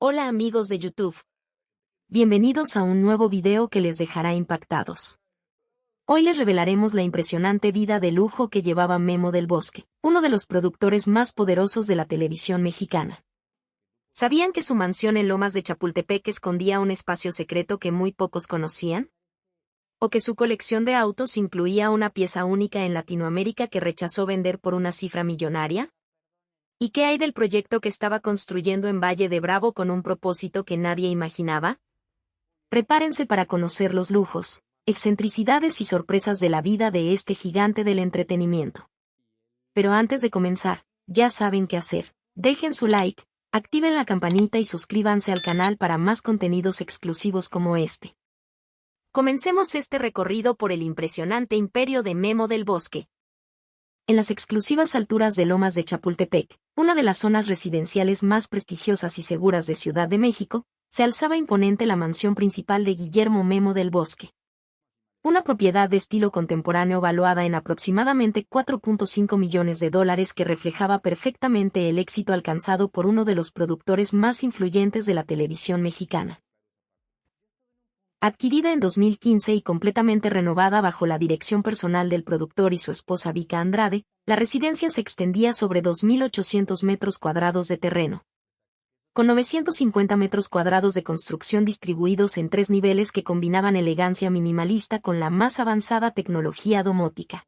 Hola amigos de YouTube. Bienvenidos a un nuevo video que les dejará impactados. Hoy les revelaremos la impresionante vida de lujo que llevaba Memo del Bosque, uno de los productores más poderosos de la televisión mexicana. ¿Sabían que su mansión en Lomas de Chapultepec escondía un espacio secreto que muy pocos conocían? ¿O que su colección de autos incluía una pieza única en Latinoamérica que rechazó vender por una cifra millonaria? ¿Y qué hay del proyecto que estaba construyendo en Valle de Bravo con un propósito que nadie imaginaba? Prepárense para conocer los lujos, excentricidades y sorpresas de la vida de este gigante del entretenimiento. Pero antes de comenzar, ya saben qué hacer. Dejen su like, activen la campanita y suscríbanse al canal para más contenidos exclusivos como este. Comencemos este recorrido por el impresionante imperio de Memo del Bosque. En las exclusivas alturas de Lomas de Chapultepec, una de las zonas residenciales más prestigiosas y seguras de Ciudad de México, se alzaba imponente la mansión principal de Guillermo Memo del Bosque. Una propiedad de estilo contemporáneo valuada en aproximadamente $4.5 millones que reflejaba perfectamente el éxito alcanzado por uno de los productores más influyentes de la televisión mexicana. Adquirida en 2015 y completamente renovada bajo la dirección personal del productor y su esposa Vika Andrade, la residencia se extendía sobre 2.800 metros cuadrados de terreno, con 950 metros cuadrados de construcción distribuidos en 3 niveles que combinaban elegancia minimalista con la más avanzada tecnología domótica.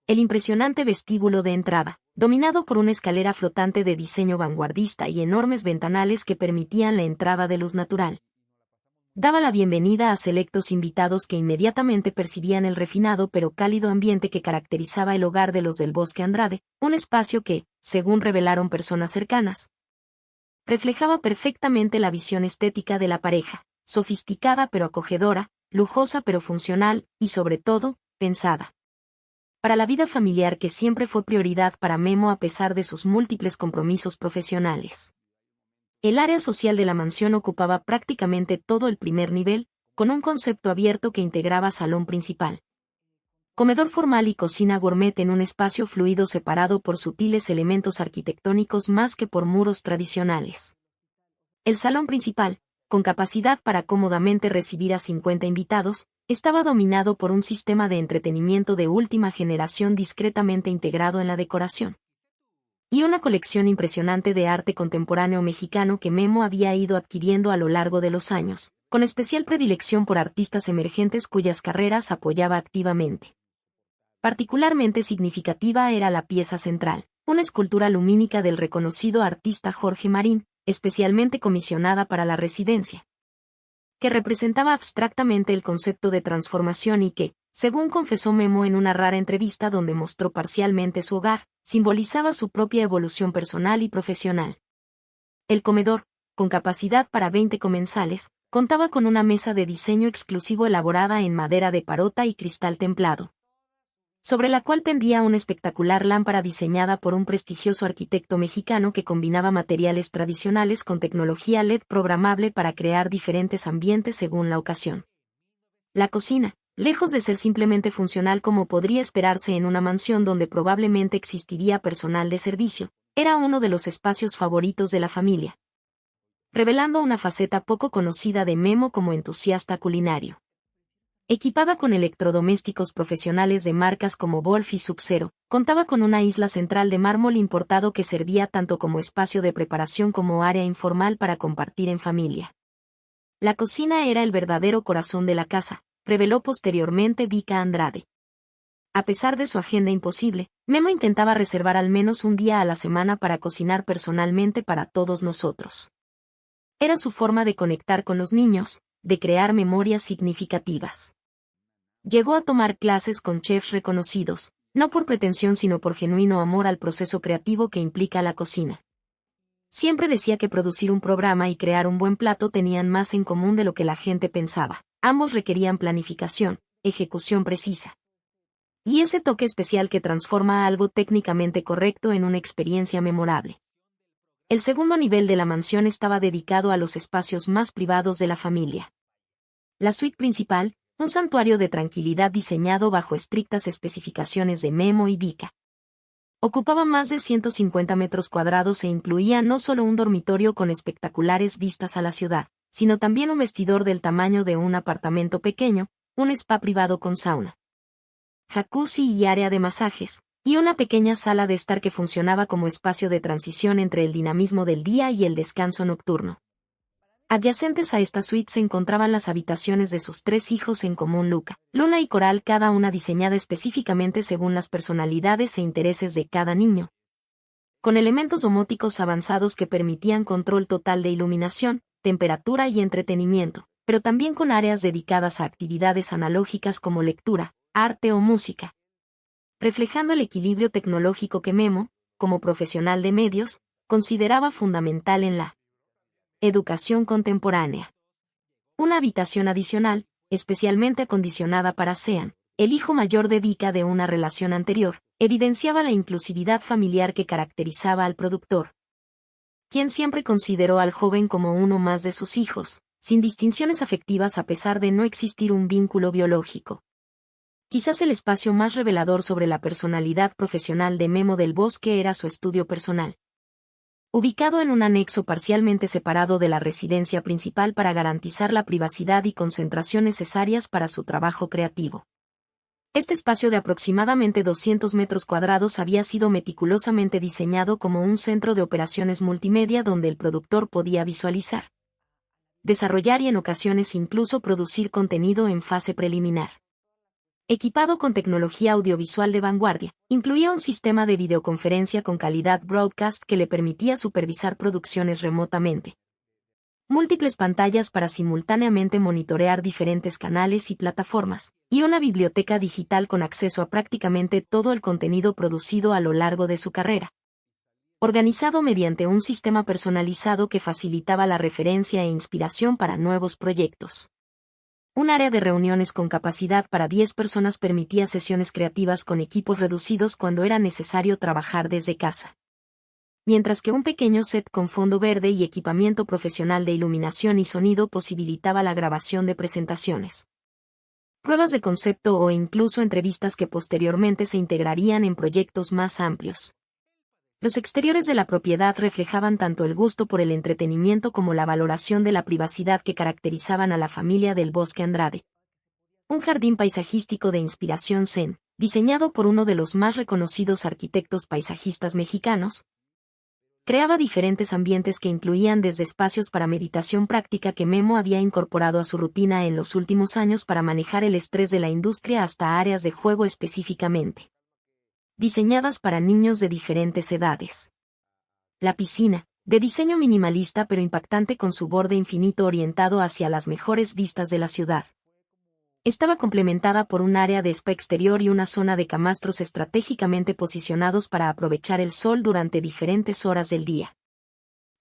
El impresionante vestíbulo de entrada, dominado por una escalera flotante de diseño vanguardista y enormes ventanales que permitían la entrada de luz natural, daba la bienvenida a selectos invitados que inmediatamente percibían el refinado pero cálido ambiente que caracterizaba el hogar de los del Bosque Andrade, un espacio que, según revelaron personas cercanas, reflejaba perfectamente la visión estética de la pareja, sofisticada pero acogedora, lujosa pero funcional, y sobre todo, pensada para la vida familiar que siempre fue prioridad para Memo a pesar de sus múltiples compromisos profesionales. El área social de la mansión ocupaba prácticamente todo el primer nivel, con un concepto abierto que integraba salón principal, comedor formal y cocina gourmet en un espacio fluido separado por sutiles elementos arquitectónicos más que por muros tradicionales. El salón principal, con capacidad para cómodamente recibir a 50 invitados, estaba dominado por un sistema de entretenimiento de última generación discretamente integrado en la decoración, y una colección impresionante de arte contemporáneo mexicano que Memo había ido adquiriendo a lo largo de los años, con especial predilección por artistas emergentes cuyas carreras apoyaba activamente. Particularmente significativa era la pieza central, una escultura lumínica del reconocido artista Jorge Marín, especialmente comisionada para la residencia, que representaba abstractamente el concepto de transformación y que, según confesó Memo en una rara entrevista donde mostró parcialmente su hogar, simbolizaba su propia evolución personal y profesional. El comedor, con capacidad para 20 comensales, contaba con una mesa de diseño exclusivo elaborada en madera de parota y cristal templado, sobre la cual pendía una espectacular lámpara diseñada por un prestigioso arquitecto mexicano que combinaba materiales tradicionales con tecnología LED programable para crear diferentes ambientes según la ocasión. La cocina, lejos de ser simplemente funcional como podría esperarse en una mansión donde probablemente existiría personal de servicio, era uno de los espacios favoritos de la familia, revelando una faceta poco conocida de Memo como entusiasta culinario. Equipada con electrodomésticos profesionales de marcas como Wolf y Sub-Zero, contaba con una isla central de mármol importado que servía tanto como espacio de preparación como área informal para compartir en familia. La cocina era el verdadero corazón de la casa, reveló posteriormente Vika Andrade. A pesar de su agenda imposible, Memo intentaba reservar al menos un día a la semana para cocinar personalmente para todos nosotros. Era su forma de conectar con los niños, de crear memorias significativas. Llegó a tomar clases con chefs reconocidos, no por pretensión sino por genuino amor al proceso creativo que implica la cocina. Siempre decía que producir un programa y crear un buen plato tenían más en común de lo que la gente pensaba. Ambos requerían planificación, ejecución precisa, y ese toque especial que transforma algo técnicamente correcto en una experiencia memorable. El segundo nivel de la mansión estaba dedicado a los espacios más privados de la familia. La suite principal, un santuario de tranquilidad diseñado bajo estrictas especificaciones de Memo y Vika, Ocupaba más de 150 metros cuadrados e incluía no solo un dormitorio con espectaculares vistas a la ciudad, sino también un vestidor del tamaño de un apartamento pequeño, un spa privado con sauna, jacuzzi y área de masajes, y una pequeña sala de estar que funcionaba como espacio de transición entre el dinamismo del día y el descanso nocturno. Adyacentes a esta suite se encontraban las habitaciones de sus 3 hijos en común, Luca, Luna y Coral, cada una diseñada específicamente según las personalidades e intereses de cada niño, con elementos domóticos avanzados que permitían control total de iluminación, temperatura y entretenimiento, pero también con áreas dedicadas a actividades analógicas como lectura, arte o música, reflejando el equilibrio tecnológico que Memo, como profesional de medios, consideraba fundamental en la educación contemporánea. Una habitación adicional, especialmente acondicionada para Sean, el hijo mayor de Vika de una relación anterior, evidenciaba la inclusividad familiar que caracterizaba al productor, quien siempre consideró al joven como uno más de sus hijos, sin distinciones afectivas a pesar de no existir un vínculo biológico. Quizás el espacio más revelador sobre la personalidad profesional de Memo del Bosque era su estudio personal, ubicado en un anexo parcialmente separado de la residencia principal para garantizar la privacidad y concentración necesarias para su trabajo creativo. Este espacio de aproximadamente 200 metros cuadrados había sido meticulosamente diseñado como un centro de operaciones multimedia donde el productor podía visualizar, desarrollar y en ocasiones incluso producir contenido en fase preliminar. Equipado con tecnología audiovisual de vanguardia, incluía un sistema de videoconferencia con calidad broadcast que le permitía supervisar producciones remotamente, múltiples pantallas para simultáneamente monitorear diferentes canales y plataformas, y una biblioteca digital con acceso a prácticamente todo el contenido producido a lo largo de su carrera, organizado mediante un sistema personalizado que facilitaba la referencia e inspiración para nuevos proyectos. Un área de reuniones con capacidad para 10 personas permitía sesiones creativas con equipos reducidos cuando era necesario trabajar desde casa, mientras que un pequeño set con fondo verde y equipamiento profesional de iluminación y sonido posibilitaba la grabación de presentaciones, pruebas de concepto o incluso entrevistas que posteriormente se integrarían en proyectos más amplios. Los exteriores de la propiedad reflejaban tanto el gusto por el entretenimiento como la valoración de la privacidad que caracterizaban a la familia del Bosque Andrade. Un jardín paisajístico de inspiración zen, diseñado por uno de los más reconocidos arquitectos paisajistas mexicanos, creaba diferentes ambientes que incluían desde espacios para meditación práctica que Memo había incorporado a su rutina en los últimos años para manejar el estrés de la industria hasta áreas de juego específicamente diseñadas para niños de diferentes edades. La piscina, de diseño minimalista pero impactante con su borde infinito orientado hacia las mejores vistas de la ciudad, estaba complementada por un área de spa exterior y una zona de camastros estratégicamente posicionados para aprovechar el sol durante diferentes horas del día.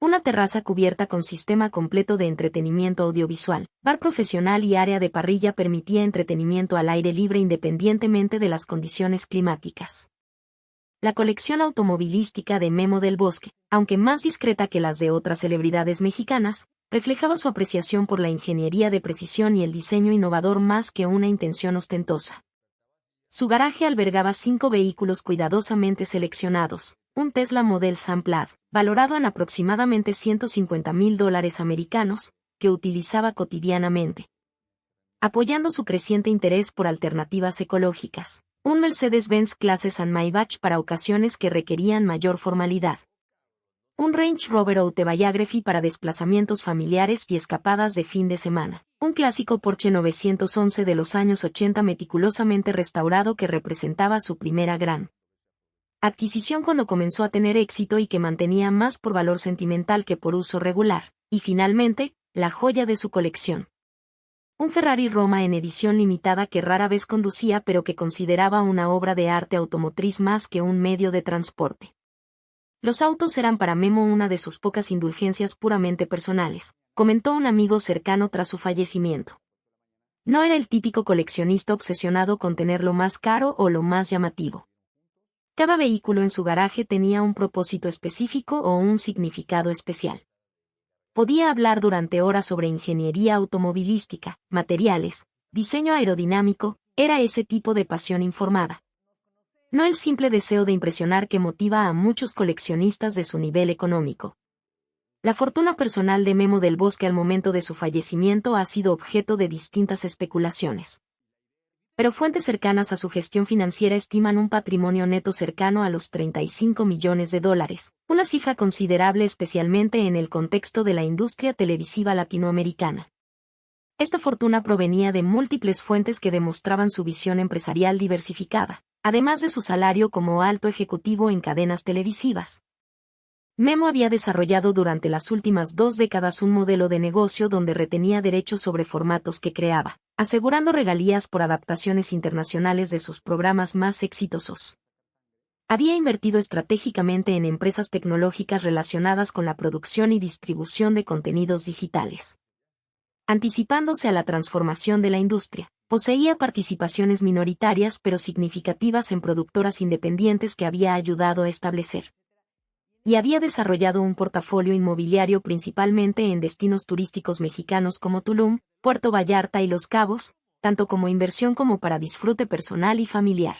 Una terraza cubierta con sistema completo de entretenimiento audiovisual, bar profesional y área de parrilla permitía entretenimiento al aire libre independientemente de las condiciones climáticas. La colección automovilística de Memo del Bosque, aunque más discreta que las de otras celebridades mexicanas, reflejaba su apreciación por la ingeniería de precisión y el diseño innovador más que una intención ostentosa. Su garaje albergaba 5 vehículos cuidadosamente seleccionados, un Tesla Model Sam Plaid, valorado en aproximadamente $150,000 americanos, que utilizaba cotidianamente, apoyando su creciente interés por alternativas ecológicas. Un Mercedes-Benz clase San Maybach para ocasiones que requerían mayor formalidad. Un Range Rover Autobiography para desplazamientos familiares y escapadas de fin de semana. Un clásico Porsche 911 de los años 80 meticulosamente restaurado que representaba su primera gran adquisición cuando comenzó a tener éxito y que mantenía más por valor sentimental que por uso regular. Y finalmente, la joya de su colección. Un Ferrari Roma en edición limitada que rara vez conducía pero que consideraba una obra de arte automotriz más que un medio de transporte. Los autos eran para Memo una de sus pocas indulgencias puramente personales, comentó un amigo cercano tras su fallecimiento. No era el típico coleccionista obsesionado con tener lo más caro o lo más llamativo. Cada vehículo en su garaje tenía un propósito específico o un significado especial. Podía hablar durante horas sobre ingeniería automovilística, materiales, diseño aerodinámico, era ese tipo de pasión informada. no el simple deseo de impresionar que motiva a muchos coleccionistas de su nivel económico. La fortuna personal de Memo del Bosque al momento de su fallecimiento ha sido objeto de distintas especulaciones. Pero fuentes cercanas a su gestión financiera estiman un patrimonio neto cercano a los $35 millones, una cifra considerable especialmente en el contexto de la industria televisiva latinoamericana. Esta fortuna provenía de múltiples fuentes que demostraban su visión empresarial diversificada, además de su salario como alto ejecutivo en cadenas televisivas. Memo había desarrollado durante las últimas 2 décadas un modelo de negocio donde retenía derechos sobre formatos que creaba, asegurando regalías por adaptaciones internacionales de sus programas más exitosos. Había invertido estratégicamente en empresas tecnológicas relacionadas con la producción y distribución de contenidos digitales. Anticipándose a la transformación de la industria, poseía participaciones minoritarias pero significativas en productoras independientes que había ayudado a establecer. Y había desarrollado un portafolio inmobiliario principalmente en destinos turísticos mexicanos como Tulum, Puerto Vallarta y Los Cabos, tanto como inversión como para disfrute personal y familiar.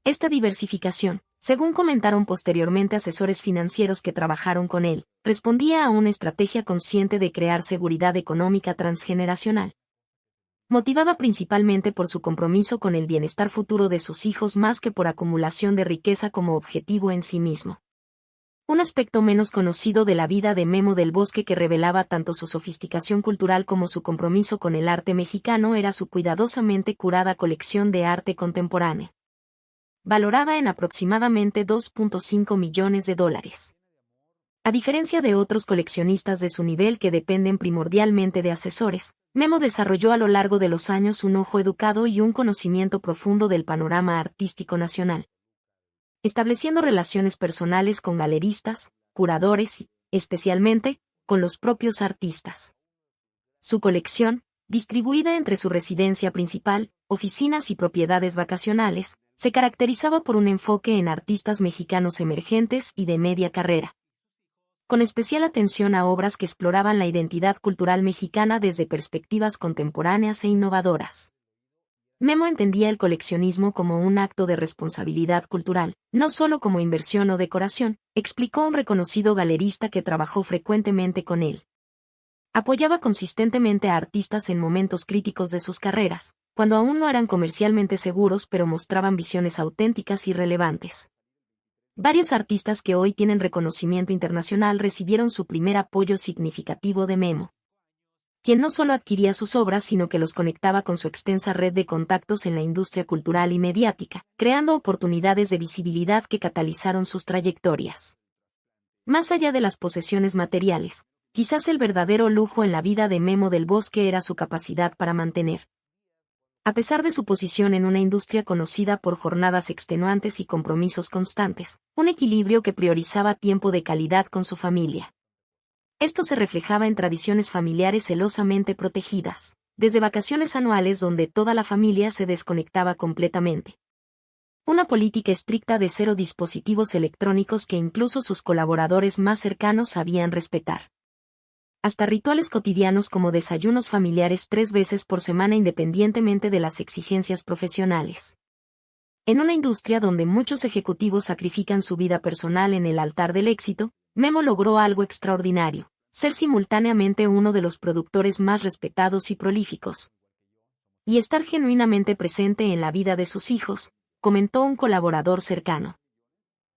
Esta diversificación, según comentaron posteriormente asesores financieros que trabajaron con él, respondía a una estrategia consciente de crear seguridad económica transgeneracional. Motivada principalmente por su compromiso con el bienestar futuro de sus hijos más que por acumulación de riqueza como objetivo en sí mismo. Un aspecto menos conocido de la vida de Memo del Bosque que revelaba tanto su sofisticación cultural como su compromiso con el arte mexicano era su cuidadosamente curada colección de arte contemporáneo. Valorada en aproximadamente $2.5 millones. A diferencia de otros coleccionistas de su nivel que dependen primordialmente de asesores, Memo desarrolló a lo largo de los años un ojo educado y un conocimiento profundo del panorama artístico nacional, estableciendo relaciones personales con galeristas, curadores y, especialmente, con los propios artistas. Su colección, distribuida entre su residencia principal, oficinas y propiedades vacacionales, se caracterizaba por un enfoque en artistas mexicanos emergentes y de media carrera, con especial atención a obras que exploraban la identidad cultural mexicana desde perspectivas contemporáneas e innovadoras. Memo entendía el coleccionismo como un acto de responsabilidad cultural, no solo como inversión o decoración, explicó un reconocido galerista que trabajó frecuentemente con él. Apoyaba consistentemente a artistas en momentos críticos de sus carreras, cuando aún no eran comercialmente seguros pero mostraban visiones auténticas y relevantes. Varios artistas que hoy tienen reconocimiento internacional recibieron su primer apoyo significativo de Memo, quien no solo adquiría sus obras sino que los conectaba con su extensa red de contactos en la industria cultural y mediática, creando oportunidades de visibilidad que catalizaron sus trayectorias. Más allá de las posesiones materiales, quizás el verdadero lujo en la vida de Memo del Bosque era su capacidad para mantener, a pesar de su posición en una industria conocida por jornadas extenuantes y compromisos constantes, un equilibrio que priorizaba tiempo de calidad con su familia. Esto se reflejaba en tradiciones familiares celosamente protegidas, desde vacaciones anuales donde toda la familia se desconectaba completamente. Una política estricta de 0 dispositivos electrónicos que incluso sus colaboradores más cercanos sabían respetar. Hasta rituales cotidianos como desayunos familiares 3 veces por semana independientemente de las exigencias profesionales. En una industria donde muchos ejecutivos sacrifican su vida personal en el altar del éxito, Memo logró algo extraordinario: ser simultáneamente uno de los productores más respetados y prolíficos, y estar genuinamente presente en la vida de sus hijos, comentó un colaborador cercano.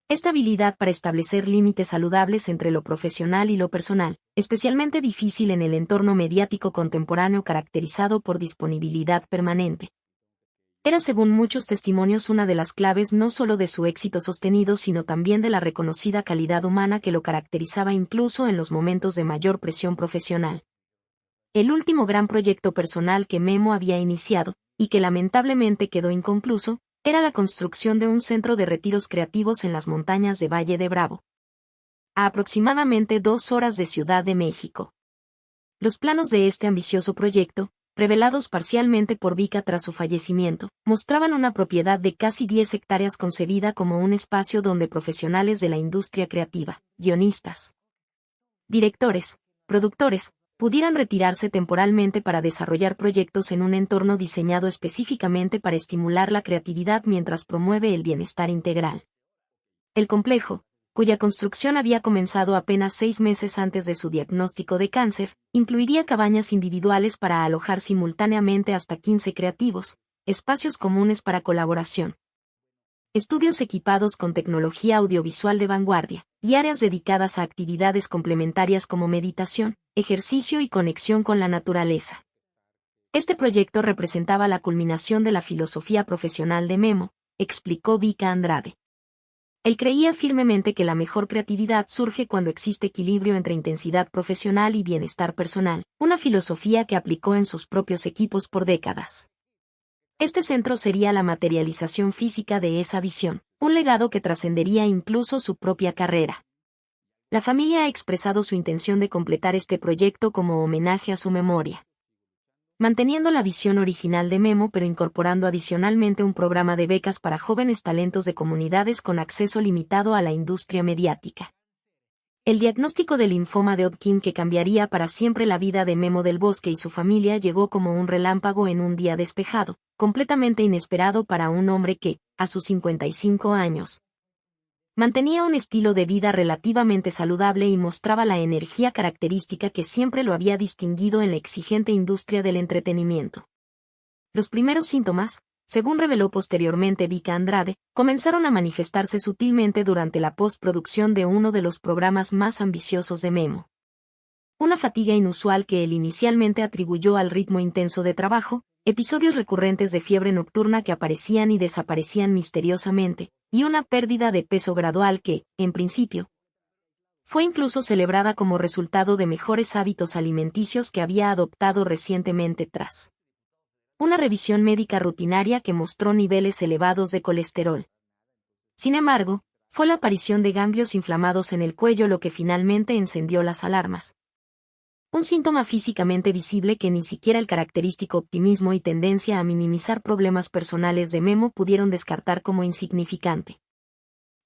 Esta habilidad para establecer límites saludables entre lo profesional y lo personal, especialmente difícil en el entorno mediático contemporáneo caracterizado por disponibilidad permanente, era según muchos testimonios una de las claves no solo de su éxito sostenido sino también de la reconocida calidad humana que lo caracterizaba incluso en los momentos de mayor presión profesional. El último gran proyecto personal que Memo había iniciado, y que lamentablemente quedó inconcluso, era la construcción de un centro de retiros creativos en las montañas de Valle de Bravo, a aproximadamente 2 horas de Ciudad de México. Los planos de este ambicioso proyecto, revelados parcialmente por Vika tras su fallecimiento, mostraban una propiedad de casi 10 hectáreas concebida como un espacio donde profesionales de la industria creativa, guionistas, directores, productores, pudieran retirarse temporalmente para desarrollar proyectos en un entorno diseñado específicamente para estimular la creatividad mientras promueve el bienestar integral. El complejo, cuya construcción había comenzado apenas 6 meses antes de su diagnóstico de cáncer, incluiría cabañas individuales para alojar simultáneamente hasta 15 creativos, espacios comunes para colaboración, estudios equipados con tecnología audiovisual de vanguardia, y áreas dedicadas a actividades complementarias como meditación, ejercicio y conexión con la naturaleza. Este proyecto representaba la culminación de la filosofía profesional de Memo, explicó Vika Andrade. Él creía firmemente que la mejor creatividad surge cuando existe equilibrio entre intensidad profesional y bienestar personal, una filosofía que aplicó en sus propios equipos por décadas. Este centro sería la materialización física de esa visión, un legado que trascendería incluso su propia carrera. La familia ha expresado su intención de completar este proyecto como homenaje a su memoria, manteniendo la visión original de Memo pero incorporando adicionalmente un programa de becas para jóvenes talentos de comunidades con acceso limitado a la industria mediática. El diagnóstico del linfoma de Hodgkin que cambiaría para siempre la vida de Memo del Bosque y su familia llegó como un relámpago en un día despejado, completamente inesperado para un hombre que, a sus 55 años, mantenía un estilo de vida relativamente saludable y mostraba la energía característica que siempre lo había distinguido en la exigente industria del entretenimiento. Los primeros síntomas, según reveló posteriormente Vika Andrade, comenzaron a manifestarse sutilmente durante la postproducción de uno de los programas más ambiciosos de Memo. Una fatiga inusual que él inicialmente atribuyó al ritmo intenso de trabajo, episodios recurrentes de fiebre nocturna que aparecían y desaparecían misteriosamente, y una pérdida de peso gradual que, en principio, fue incluso celebrada como resultado de mejores hábitos alimenticios que había adoptado recientemente tras una revisión médica rutinaria que mostró niveles elevados de colesterol. Sin embargo, fue la aparición de ganglios inflamados en el cuello lo que finalmente encendió las alarmas. Un síntoma físicamente visible que ni siquiera el característico optimismo y tendencia a minimizar problemas personales de Memo pudieron descartar como insignificante.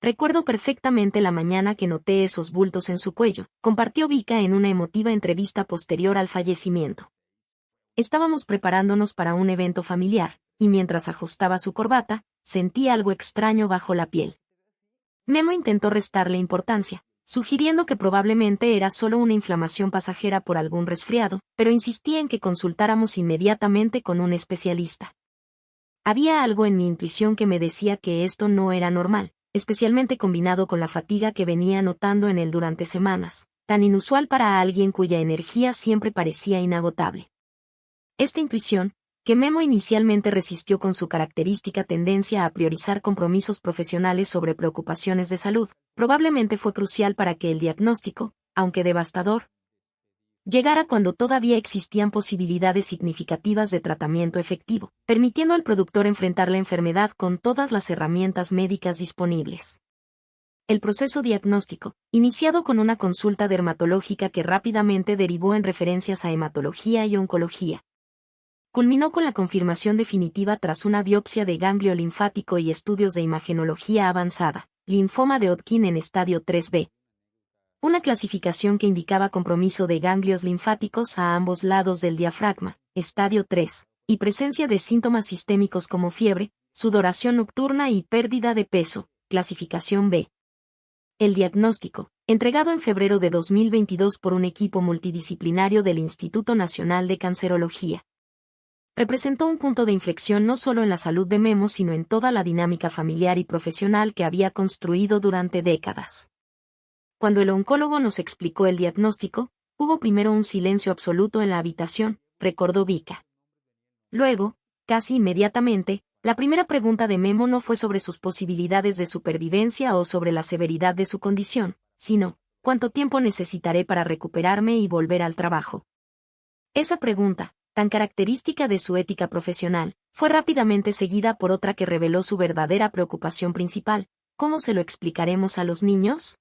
Recuerdo perfectamente la mañana que noté esos bultos en su cuello, compartió Vika en una emotiva entrevista posterior al fallecimiento. Estábamos preparándonos para un evento familiar, y mientras ajustaba su corbata, sentí algo extraño bajo la piel. Memo intentó restarle importancia, sugiriendo que probablemente era solo una inflamación pasajera por algún resfriado, pero insistí en que consultáramos inmediatamente con un especialista. Había algo en mi intuición que me decía que esto no era normal, especialmente combinado con la fatiga que venía notando en él durante semanas, tan inusual para alguien cuya energía siempre parecía inagotable. Esta intuición, que Memo inicialmente resistió con su característica tendencia a priorizar compromisos profesionales sobre preocupaciones de salud, probablemente fue crucial para que el diagnóstico, aunque devastador, llegara cuando todavía existían posibilidades significativas de tratamiento efectivo, permitiendo al productor enfrentar la enfermedad con todas las herramientas médicas disponibles. El proceso diagnóstico, iniciado con una consulta dermatológica que rápidamente derivó en referencias a hematología y oncología, culminó con la confirmación definitiva tras una biopsia de ganglio linfático y estudios de imagenología avanzada, linfoma de Hodgkin en estadio 3B. Una clasificación que indicaba compromiso de ganglios linfáticos a ambos lados del diafragma, estadio 3, y presencia de síntomas sistémicos como fiebre, sudoración nocturna y pérdida de peso, clasificación B. El diagnóstico, entregado en febrero de 2022 por un equipo multidisciplinario del Instituto Nacional de Cancerología, representó un punto de inflexión no solo en la salud de Memo sino en toda la dinámica familiar y profesional que había construido durante décadas. Cuando el oncólogo nos explicó el diagnóstico, hubo primero un silencio absoluto en la habitación, recordó Vika. Luego, casi inmediatamente, la primera pregunta de Memo no fue sobre sus posibilidades de supervivencia o sobre la severidad de su condición, sino, ¿cuánto tiempo necesitaré para recuperarme y volver al trabajo? Esa pregunta, tan característica de su ética profesional, fue rápidamente seguida por otra que reveló su verdadera preocupación principal: ¿cómo se lo explicaremos a los niños?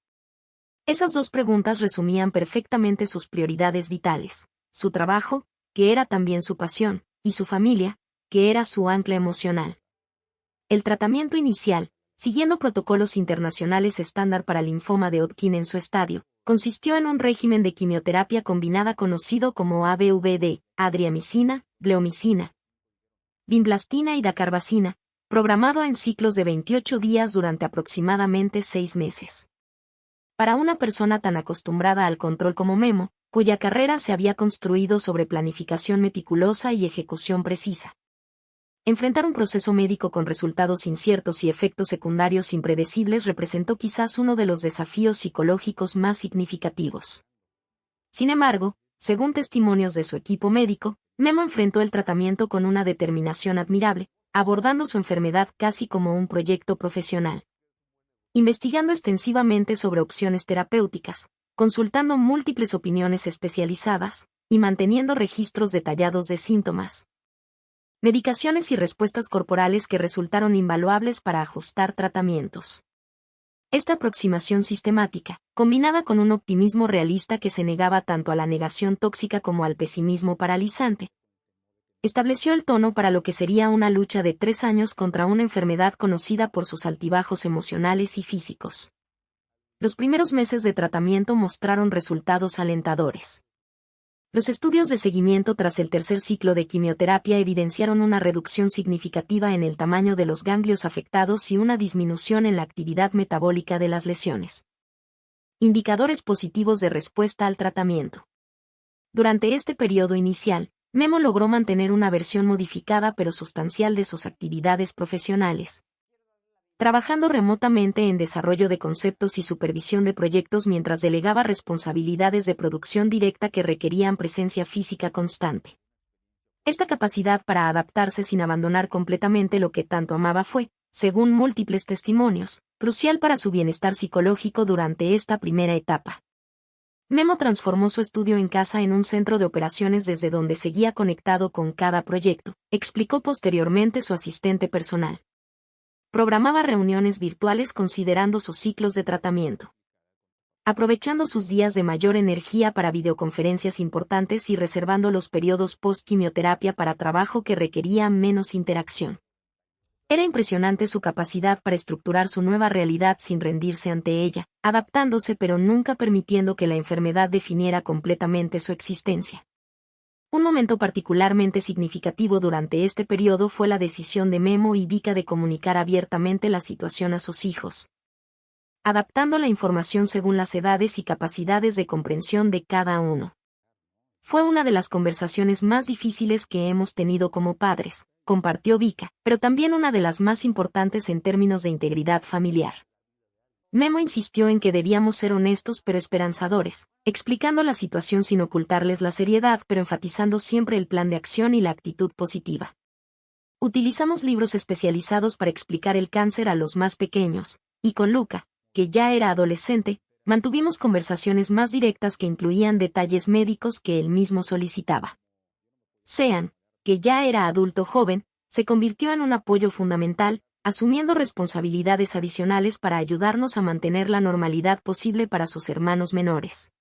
Esas dos preguntas resumían perfectamente sus prioridades vitales: su trabajo, que era también su pasión, y su familia, que era su ancla emocional. El tratamiento inicial, siguiendo protocolos internacionales estándar para linfoma de Hodgkin en su estadio, Consistió en un régimen de quimioterapia combinada conocido como ABVD, adriamicina, bleomicina, vinblastina y dacarbazina, programado en ciclos de 28 días durante aproximadamente 6 meses. Para una persona tan acostumbrada al control como Memo, cuya carrera se había construido sobre planificación meticulosa y ejecución precisa, enfrentar un proceso médico con resultados inciertos y efectos secundarios impredecibles representó quizás uno de los desafíos psicológicos más significativos. Sin embargo, según testimonios de su equipo médico, Memo enfrentó el tratamiento con una determinación admirable, abordando su enfermedad casi como un proyecto profesional. Investigando extensivamente sobre opciones terapéuticas, consultando múltiples opiniones especializadas, y manteniendo registros detallados de síntomas, medicaciones y respuestas corporales que resultaron invaluables para ajustar tratamientos. Esta aproximación sistemática, combinada con un optimismo realista que se negaba tanto a la negación tóxica como al pesimismo paralizante, estableció el tono para lo que sería una lucha de 3 años contra una enfermedad conocida por sus altibajos emocionales y físicos. Los primeros meses de tratamiento mostraron resultados alentadores. Los estudios de seguimiento tras el tercer ciclo de quimioterapia evidenciaron una reducción significativa en el tamaño de los ganglios afectados y una disminución en la actividad metabólica de las lesiones. Indicadores positivos de respuesta al tratamiento. Durante este periodo inicial, Memo logró mantener una versión modificada pero sustancial de sus actividades profesionales, trabajando remotamente en desarrollo de conceptos y supervisión de proyectos mientras delegaba responsabilidades de producción directa que requerían presencia física constante. Esta capacidad para adaptarse sin abandonar completamente lo que tanto amaba fue, según múltiples testimonios, crucial para su bienestar psicológico durante esta primera etapa. Memo transformó su estudio en casa en un centro de operaciones desde donde seguía conectado con cada proyecto, explicó posteriormente su asistente personal. Programaba reuniones virtuales considerando sus ciclos de tratamiento, aprovechando sus días de mayor energía para videoconferencias importantes y reservando los periodos post-quimioterapia para trabajo que requería menos interacción. Era impresionante su capacidad para estructurar su nueva realidad sin rendirse ante ella, adaptándose pero nunca permitiendo que la enfermedad definiera completamente su existencia. Un momento particularmente significativo durante este periodo fue la decisión de Memo y Vika de comunicar abiertamente la situación a sus hijos, adaptando la información según las edades y capacidades de comprensión de cada uno. Fue una de las conversaciones más difíciles que hemos tenido como padres, compartió Vika, pero también una de las más importantes en términos de integridad familiar. Memo insistió en que debíamos ser honestos pero esperanzadores, explicando la situación sin ocultarles la seriedad pero enfatizando siempre el plan de acción y la actitud positiva. Utilizamos libros especializados para explicar el cáncer a los más pequeños, y con Luca, que ya era adolescente, mantuvimos conversaciones más directas que incluían detalles médicos que él mismo solicitaba. Sean, que ya era adulto joven, se convirtió en un apoyo fundamental, asumiendo responsabilidades adicionales para ayudarnos a mantener la normalidad posible para sus hermanos menores.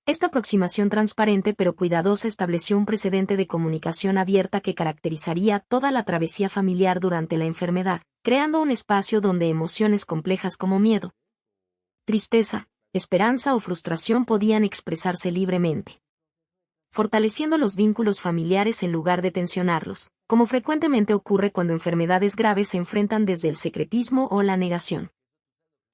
Esta aproximación transparente pero cuidadosa estableció un precedente de comunicación abierta que caracterizaría toda la travesía familiar durante la enfermedad, creando un espacio donde emociones complejas como miedo, tristeza, esperanza o frustración podían expresarse libremente, fortaleciendo los vínculos familiares en lugar de tensionarlos, como frecuentemente ocurre cuando enfermedades graves se enfrentan desde el secretismo o la negación.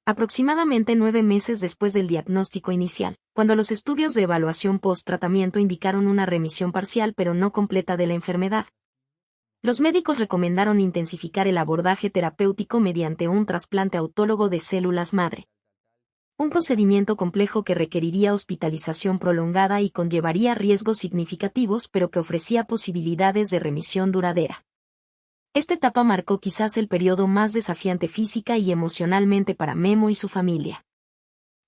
Aproximadamente 9 meses después del diagnóstico inicial, cuando los estudios de evaluación post-tratamiento indicaron una remisión parcial pero no completa de la enfermedad, los médicos recomendaron intensificar el abordaje terapéutico mediante un trasplante autólogo de células madre. Un procedimiento complejo que requeriría hospitalización prolongada y conllevaría riesgos significativos pero que ofrecía posibilidades de remisión duradera. Esta etapa marcó quizás el periodo más desafiante física y emocionalmente para Memo y su familia.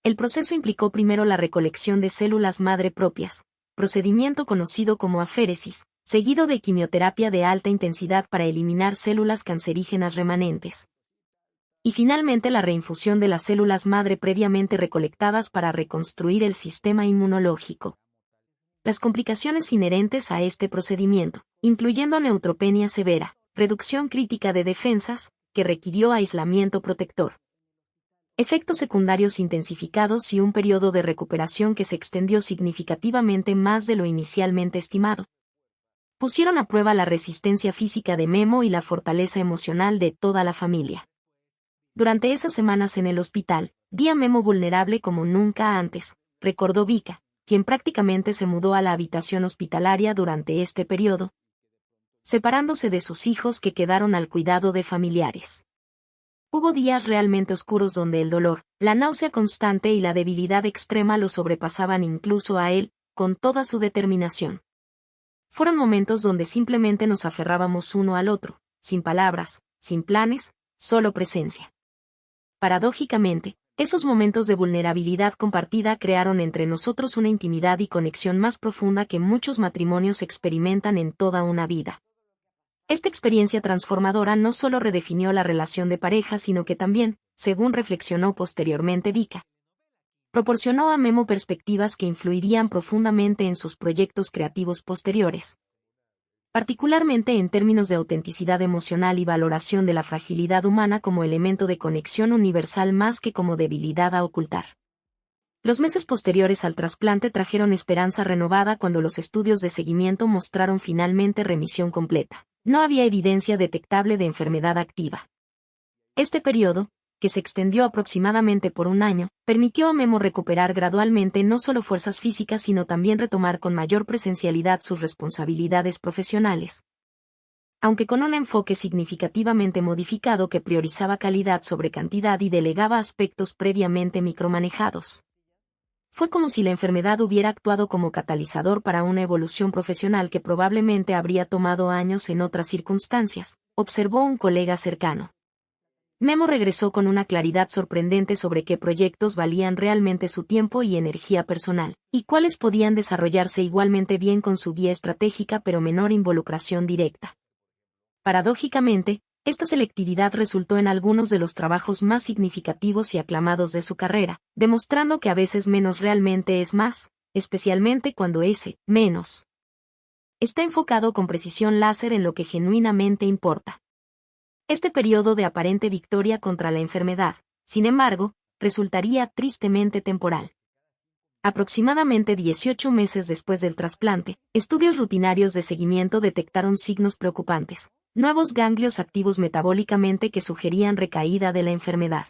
El proceso implicó primero la recolección de células madre propias, procedimiento conocido como aféresis, seguido de quimioterapia de alta intensidad para eliminar células cancerígenas remanentes, y finalmente la reinfusión de las células madre previamente recolectadas para reconstruir el sistema inmunológico. Las complicaciones inherentes a este procedimiento, incluyendo neutropenia severa, reducción crítica de defensas, que requirió aislamiento protector, efectos secundarios intensificados y un periodo de recuperación que se extendió significativamente más de lo inicialmente estimado. Pusieron a prueba la resistencia física de Memo y la fortaleza emocional de toda la familia. Durante esas semanas en el hospital, vi a Memo vulnerable como nunca antes, recordó Vika, quien prácticamente se mudó a la habitación hospitalaria durante este periodo, separándose de sus hijos que quedaron al cuidado de familiares. Hubo días realmente oscuros donde el dolor, la náusea constante y la debilidad extrema lo sobrepasaban incluso a él, con toda su determinación. Fueron momentos donde simplemente nos aferrábamos uno al otro, sin palabras, sin planes, solo presencia. Paradójicamente, esos momentos de vulnerabilidad compartida crearon entre nosotros una intimidad y conexión más profunda que muchos matrimonios experimentan en toda una vida. Esta experiencia transformadora no solo redefinió la relación de pareja, sino que también, según reflexionó posteriormente Vika, proporcionó a Memo perspectivas que influirían profundamente en sus proyectos creativos posteriores, particularmente en términos de autenticidad emocional y valoración de la fragilidad humana como elemento de conexión universal más que como debilidad a ocultar. Los meses posteriores al trasplante trajeron esperanza renovada cuando los estudios de seguimiento mostraron finalmente remisión completa. No había evidencia detectable de enfermedad activa. Este periodo, que se extendió aproximadamente por un año, permitió a Memo recuperar gradualmente no solo fuerzas físicas sino también retomar con mayor presencialidad sus responsabilidades profesionales. Aunque con un enfoque significativamente modificado que priorizaba calidad sobre cantidad y delegaba aspectos previamente micromanejados. Fue como si la enfermedad hubiera actuado como catalizador para una evolución profesional que probablemente habría tomado años en otras circunstancias, observó un colega cercano. Memo regresó con una claridad sorprendente sobre qué proyectos valían realmente su tiempo y energía personal, y cuáles podían desarrollarse igualmente bien con su guía estratégica pero menor involucración directa. Paradójicamente, esta selectividad resultó en algunos de los trabajos más significativos y aclamados de su carrera, demostrando que a veces menos realmente es más, especialmente cuando ese menos está enfocado con precisión láser en lo que genuinamente importa. Este periodo de aparente victoria contra la enfermedad, sin embargo, resultaría tristemente temporal. Aproximadamente 18 meses después del trasplante, estudios rutinarios de seguimiento detectaron signos preocupantes. Nuevos ganglios activos metabólicamente que sugerían recaída de la enfermedad.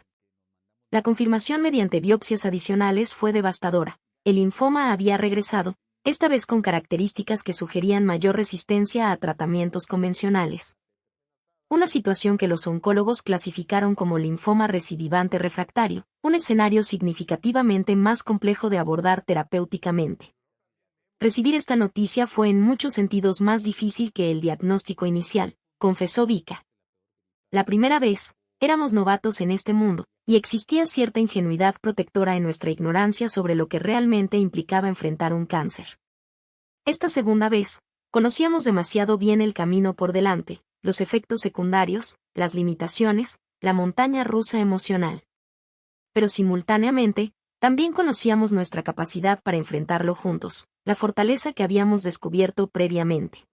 La confirmación mediante biopsias adicionales fue devastadora. El linfoma había regresado, esta vez con características que sugerían mayor resistencia a tratamientos convencionales. Una situación que los oncólogos clasificaron como linfoma recidivante refractario, un escenario significativamente más complejo de abordar terapéuticamente. Recibir esta noticia fue en muchos sentidos más difícil que el diagnóstico inicial, confesó Vika. La primera vez, éramos novatos en este mundo, y existía cierta ingenuidad protectora en nuestra ignorancia sobre lo que realmente implicaba enfrentar un cáncer. Esta segunda vez, conocíamos demasiado bien el camino por delante, los efectos secundarios, las limitaciones, la montaña rusa emocional. Pero simultáneamente, también conocíamos nuestra capacidad para enfrentarlo juntos, la fortaleza que habíamos descubierto previamente.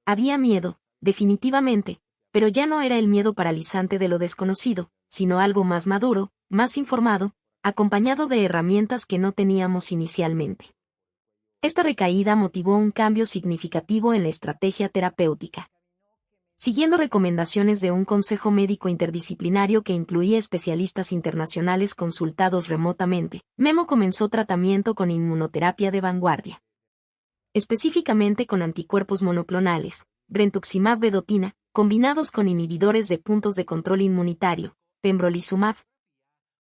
Había miedo, definitivamente, pero ya no era el miedo paralizante de lo desconocido, sino algo más maduro, más informado, acompañado de herramientas que no teníamos inicialmente. Esta recaída motivó un cambio significativo en la estrategia terapéutica. Siguiendo recomendaciones de un consejo médico interdisciplinario que incluía especialistas internacionales consultados remotamente, Memo comenzó tratamiento con inmunoterapia de vanguardia. Específicamente con anticuerpos monoclonales, brentuximab vedotina, combinados con inhibidores de puntos de control inmunitario, pembrolizumab.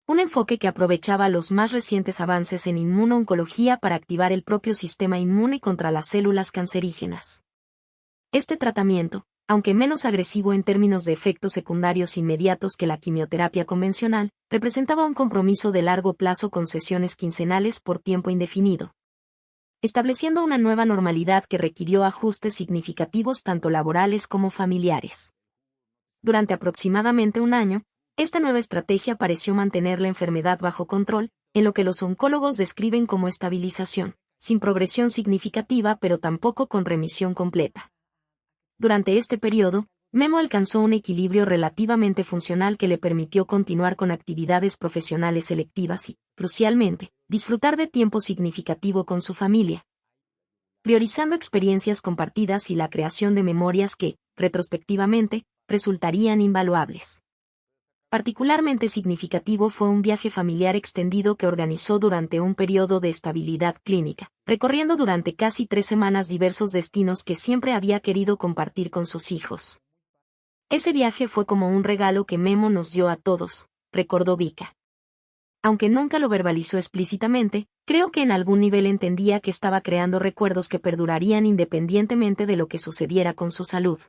Un enfoque que aprovechaba los más recientes avances en inmunooncología para activar el propio sistema inmune contra las células cancerígenas. Este tratamiento, aunque menos agresivo en términos de efectos secundarios inmediatos que la quimioterapia convencional, representaba un compromiso de largo plazo con sesiones quincenales por tiempo indefinido, estableciendo una nueva normalidad que requirió ajustes significativos tanto laborales como familiares. Durante aproximadamente un año, esta nueva estrategia pareció mantener la enfermedad bajo control, en lo que los oncólogos describen como estabilización, sin progresión significativa pero tampoco con remisión completa. Durante este periodo, Memo alcanzó un equilibrio relativamente funcional que le permitió continuar con actividades profesionales selectivas y, crucialmente, disfrutar de tiempo significativo con su familia, priorizando experiencias compartidas y la creación de memorias que, retrospectivamente, resultarían invaluables. Particularmente significativo fue un viaje familiar extendido que organizó durante un periodo de estabilidad clínica, recorriendo durante casi 3 semanas diversos destinos que siempre había querido compartir con sus hijos. Ese viaje fue como un regalo que Memo nos dio a todos, recordó Vika. Aunque nunca lo verbalizó explícitamente, creo que en algún nivel entendía que estaba creando recuerdos que perdurarían independientemente de lo que sucediera con su salud.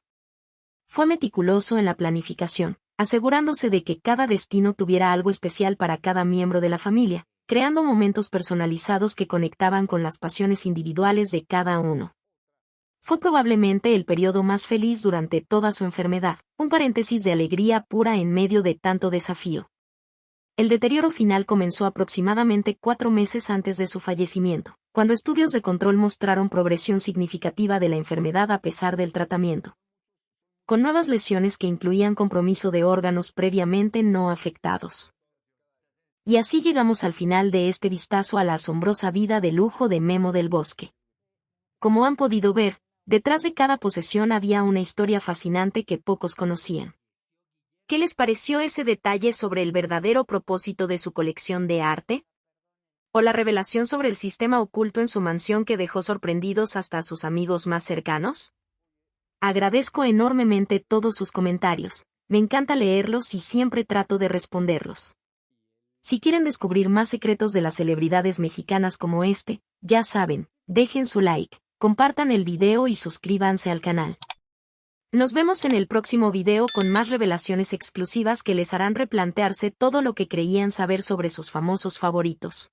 Fue meticuloso en la planificación, asegurándose de que cada destino tuviera algo especial para cada miembro de la familia, creando momentos personalizados que conectaban con las pasiones individuales de cada uno. Fue probablemente el periodo más feliz durante toda su enfermedad, un paréntesis de alegría pura en medio de tanto desafío. El deterioro final comenzó aproximadamente 4 meses antes de su fallecimiento, cuando estudios de control mostraron progresión significativa de la enfermedad a pesar del tratamiento, con nuevas lesiones que incluían compromiso de órganos previamente no afectados. Y así llegamos al final de este vistazo a la asombrosa vida de lujo de Memo del Bosque. Como han podido ver, detrás de cada posesión había una historia fascinante que pocos conocían. ¿Qué les pareció ese detalle sobre el verdadero propósito de su colección de arte? ¿O la revelación sobre el sistema oculto en su mansión que dejó sorprendidos hasta a sus amigos más cercanos? Agradezco enormemente todos sus comentarios, me encanta leerlos y siempre trato de responderlos. Si quieren descubrir más secretos de las celebridades mexicanas como este, ya saben, dejen su like, compartan el video y suscríbanse al canal. Nos vemos en el próximo video con más revelaciones exclusivas que les harán replantearse todo lo que creían saber sobre sus famosos favoritos.